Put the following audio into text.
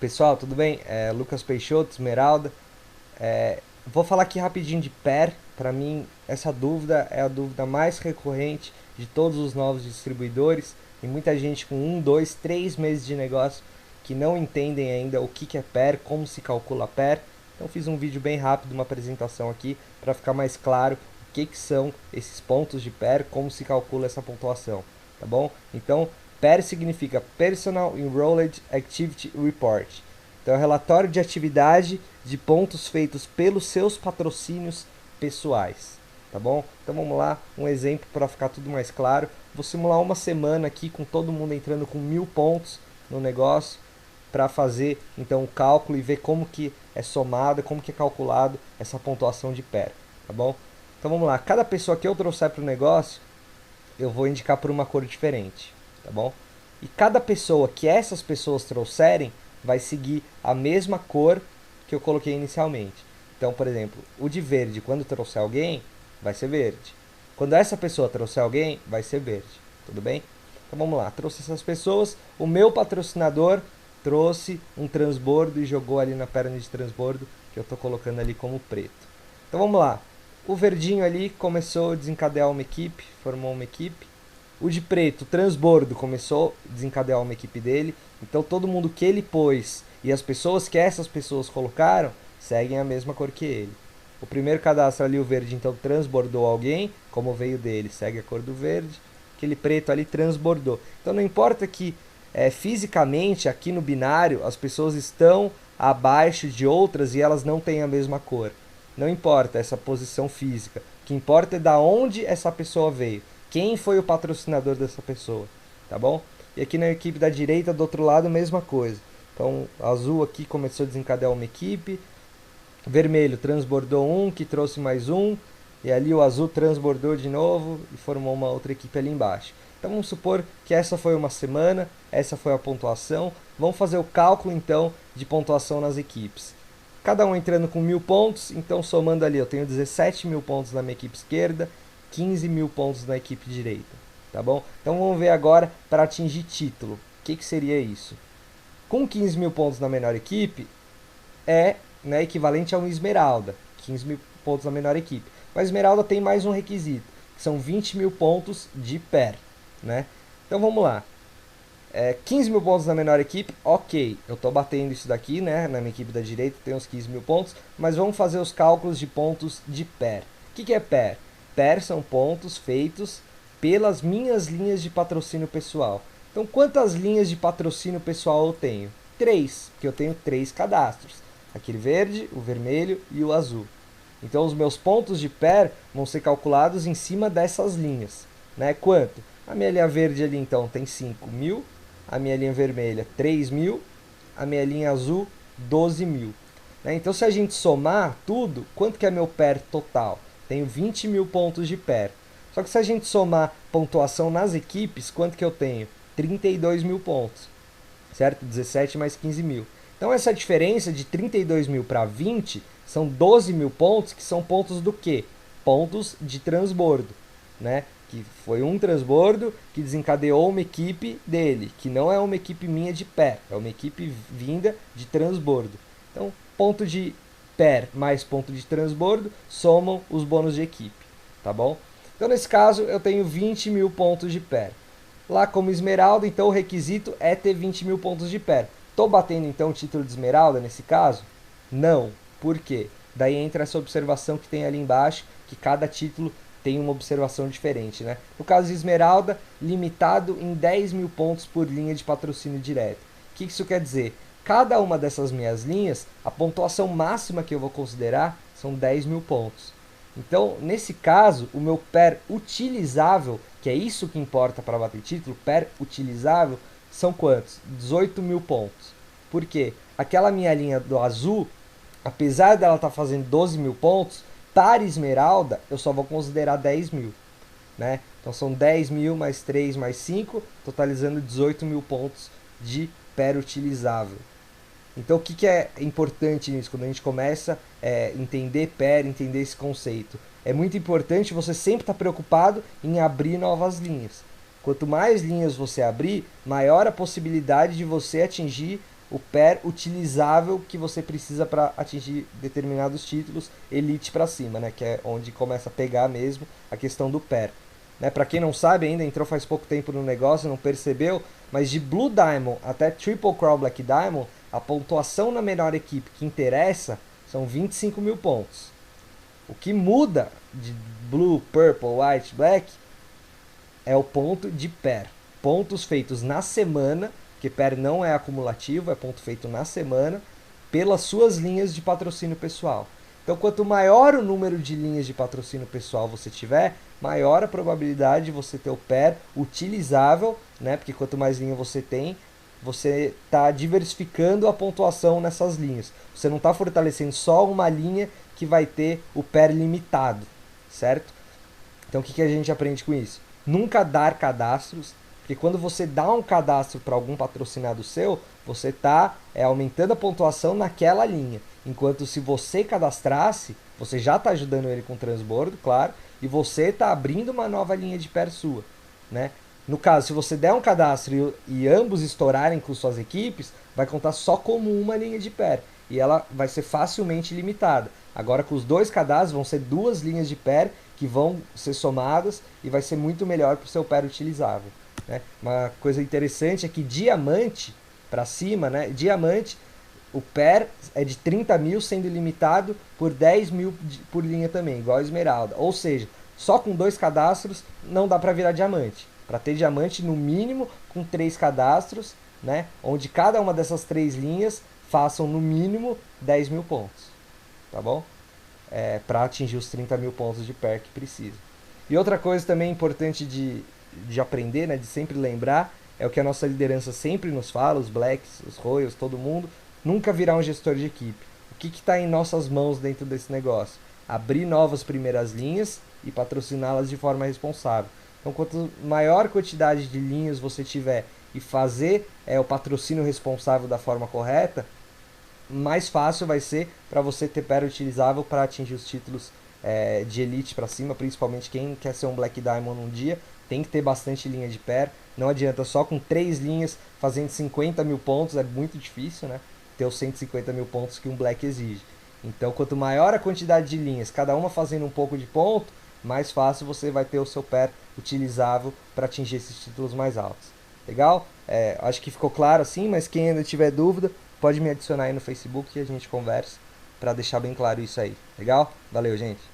Pessoal, tudo bem? Lucas Peixoto, Esmeralda. Vou falar aqui rapidinho de pair. Para mim, essa dúvida é a dúvida mais recorrente de todos os novos distribuidores. Tem muita gente com 1, 2, 3 meses de negócio que não entendem ainda o que é pair, como se calcula pair. Então fiz um vídeo bem rápido, uma apresentação aqui, para ficar mais claro o que são esses pontos de pair, como se calcula essa pontuação, tá bom? Então, PER significa Personal Enrolled Activity Report. Então, é o relatório de atividade de pontos feitos pelos seus patrocínios pessoais, tá bom? Então vamos lá, um exemplo para ficar tudo mais claro. Vou simular uma semana aqui com todo mundo entrando com 1000 pontos no negócio para fazer então o cálculo e ver como que é somado, como que é calculado essa pontuação de PER, tá bom? Então vamos lá, cada pessoa que eu trouxer para o negócio, eu vou indicar por uma cor diferente, tá bom? E cada pessoa que essas pessoas trouxerem vai seguir a mesma cor que eu coloquei inicialmente. Então, por exemplo, o de verde, quando trouxer alguém, vai ser verde. Quando essa pessoa trouxer alguém, vai ser verde. Tudo bem? Então vamos lá, trouxe essas pessoas. O meu patrocinador trouxe um transbordo e jogou ali na perna de transbordo, que eu estou colocando ali como preto. Então vamos lá. O verdinho ali começou a desencadear uma equipe, formou uma equipe. O de preto, o transbordo, começou a desencadear uma equipe dele. Então todo mundo que ele pôs e as pessoas que essas pessoas colocaram seguem a mesma cor que ele. O primeiro cadastro ali, o verde, então transbordou alguém, como veio dele, segue a cor do verde. Aquele preto ali transbordou. Então não importa que fisicamente aqui no binário as pessoas estão abaixo de outras e elas não têm a mesma cor. Não importa essa posição física. O que importa é da onde essa pessoa veio. Quem foi o patrocinador dessa pessoa, tá bom? E aqui na equipe da direita, do outro lado, mesma coisa. Então, azul aqui começou a desencadear uma equipe. Vermelho transbordou um, que trouxe mais um. E ali o azul transbordou de novo e formou uma outra equipe ali embaixo. Então vamos supor que essa foi uma semana, essa foi a pontuação. Vamos fazer o cálculo então de pontuação nas equipes. Cada um entrando com 1000 pontos, então somando ali eu tenho 17.000 pontos na minha equipe esquerda, 15.000 pontos na equipe direita, tá bom? Então vamos ver agora para atingir título. O que seria isso? Com 15.000 pontos na menor equipe, é, né, equivalente a um esmeralda. 15.000 pontos na menor equipe. Mas esmeralda tem mais um requisito, que são 20.000 pontos de pair, né? Então vamos lá. 15.000 pontos na menor equipe, ok, eu estou batendo isso daqui, né? Na minha equipe da direita tem uns 15.000 pontos, mas vamos fazer os cálculos de pontos de pair. O que é pair? Pair são pontos feitos pelas minhas linhas de patrocínio pessoal. Então, quantas linhas de patrocínio pessoal eu tenho? 3, porque eu tenho 3 cadastros. Aquele verde, o vermelho e o azul. Então, os meus pontos de pair vão ser calculados em cima dessas linhas, né? Quanto? A minha linha verde ali, então, tem 5.000. A minha linha vermelha, 3.000. A minha linha azul, 12.000. Né? Então, se a gente somar tudo, quanto que é meu pair total? Tenho 20.000 pontos de pair. Só que se a gente somar pontuação nas equipes, quanto que eu tenho? 32.000 pontos. Certo? 17 mais 15.000. Então, essa diferença de 32.000 para 20 são 12.000 pontos, que são pontos do quê? Pontos de transbordo, né? Que foi um transbordo que desencadeou uma equipe dele, que não é uma equipe minha de pair, é uma equipe vinda de transbordo. Então, ponto de pair mais ponto de transbordo somam os bônus de equipe, tá bom? Então, nesse caso, eu tenho 20.000 pontos de pair. Lá como esmeralda, então o requisito é ter 20.000 pontos de pair. Estou batendo então o título de esmeralda nesse caso? Não. Por quê? Daí entra essa observação que tem ali embaixo, que cada título tem uma observação diferente, né? No caso de esmeralda, limitado em 10.000 pontos por linha de patrocínio direto. O que isso quer dizer? Cada uma dessas minhas linhas, a pontuação máxima que eu vou considerar são 10.000 pontos. Então, nesse caso, o meu pair utilizável, que é isso que importa para bater título, pair utilizável, são quantos? 18.000 pontos. Por quê? Aquela minha linha do azul, apesar dela estar fazendo 12.000 pontos, para esmeralda eu só vou considerar 10.000. Né? Então são 10.000 mais 3 mais 5, totalizando 18.000 pontos de pair utilizável. Então o que é importante nisso, quando a gente começa a entender pair, entender esse conceito? É muito importante você sempre estar preocupado em abrir novas linhas. Quanto mais linhas você abrir, maior a possibilidade de você atingir o pair utilizável que você precisa para atingir determinados títulos, elite para cima, né? Que é onde começa a pegar mesmo a questão do pair. Né? Para quem não sabe ainda, entrou faz pouco tempo no negócio, não percebeu, mas de Blue Diamond até Triple Crown Black Diamond, a pontuação na menor equipe que interessa são 25 mil pontos. O que muda de Blue, Purple, White, Black é o ponto de pair. Pontos feitos na semana, que pair não é acumulativo, é ponto feito na semana, pelas suas linhas de patrocínio pessoal. Então, quanto maior o número de linhas de patrocínio pessoal você tiver, maior a probabilidade de você ter o pair utilizável, né? Porque quanto mais linha você tem, você está diversificando a pontuação nessas linhas. Você não está fortalecendo só uma linha que vai ter o pair limitado, certo? Então, o que a gente aprende com isso? Nunca dar cadastros, porque quando você dá um cadastro para algum patrocinado seu, você está aumentando a pontuação naquela linha. Enquanto se você cadastrasse, você já está ajudando ele com transbordo, claro, e você está abrindo uma nova linha de pair sua, né? No caso, se você der um cadastro e ambos estourarem com suas equipes, vai contar só como uma linha de pair e ela vai ser facilmente limitada. Agora, com os dois cadastros, vão ser duas linhas de pair que vão ser somadas e vai ser muito melhor para o seu pair utilizável. Né? Uma coisa interessante é que diamante para cima, né? Diamante, o pair é de 30 mil sendo limitado por 10 mil por linha também, igual a esmeralda. Ou seja, só com dois cadastros não dá para virar diamante. Para ter diamante, no mínimo, com 3 cadastros, né? Onde cada uma dessas 3 linhas façam no mínimo 10 mil pontos. Tá bom? Para atingir os 30 mil pontos de pair que precisa. E outra coisa também importante de aprender, né? De sempre lembrar, é o que a nossa liderança sempre nos fala, os Blacks, os Royals, todo mundo, nunca virar um gestor de equipe. O que está em nossas mãos dentro desse negócio? Abrir novas primeiras linhas e patrociná-las de forma responsável. Então, quanto maior quantidade de linhas você tiver e fazer o patrocínio responsável da forma correta, mais fácil vai ser para você ter pair utilizável para atingir os títulos de elite para cima, principalmente quem quer ser um Black Diamond um dia, tem que ter bastante linha de pair. Não adianta só com 3 linhas fazendo 50 mil pontos, é muito difícil, né? Ter os 150 mil pontos que um Black exige. Então, quanto maior a quantidade de linhas, cada uma fazendo um pouco de ponto, mais fácil você vai ter o seu pair utilizável para atingir esses títulos mais altos. Legal? Acho que ficou claro assim, mas quem ainda tiver dúvida, pode me adicionar aí no Facebook e a gente conversa para deixar bem claro isso aí. Legal? Valeu, gente!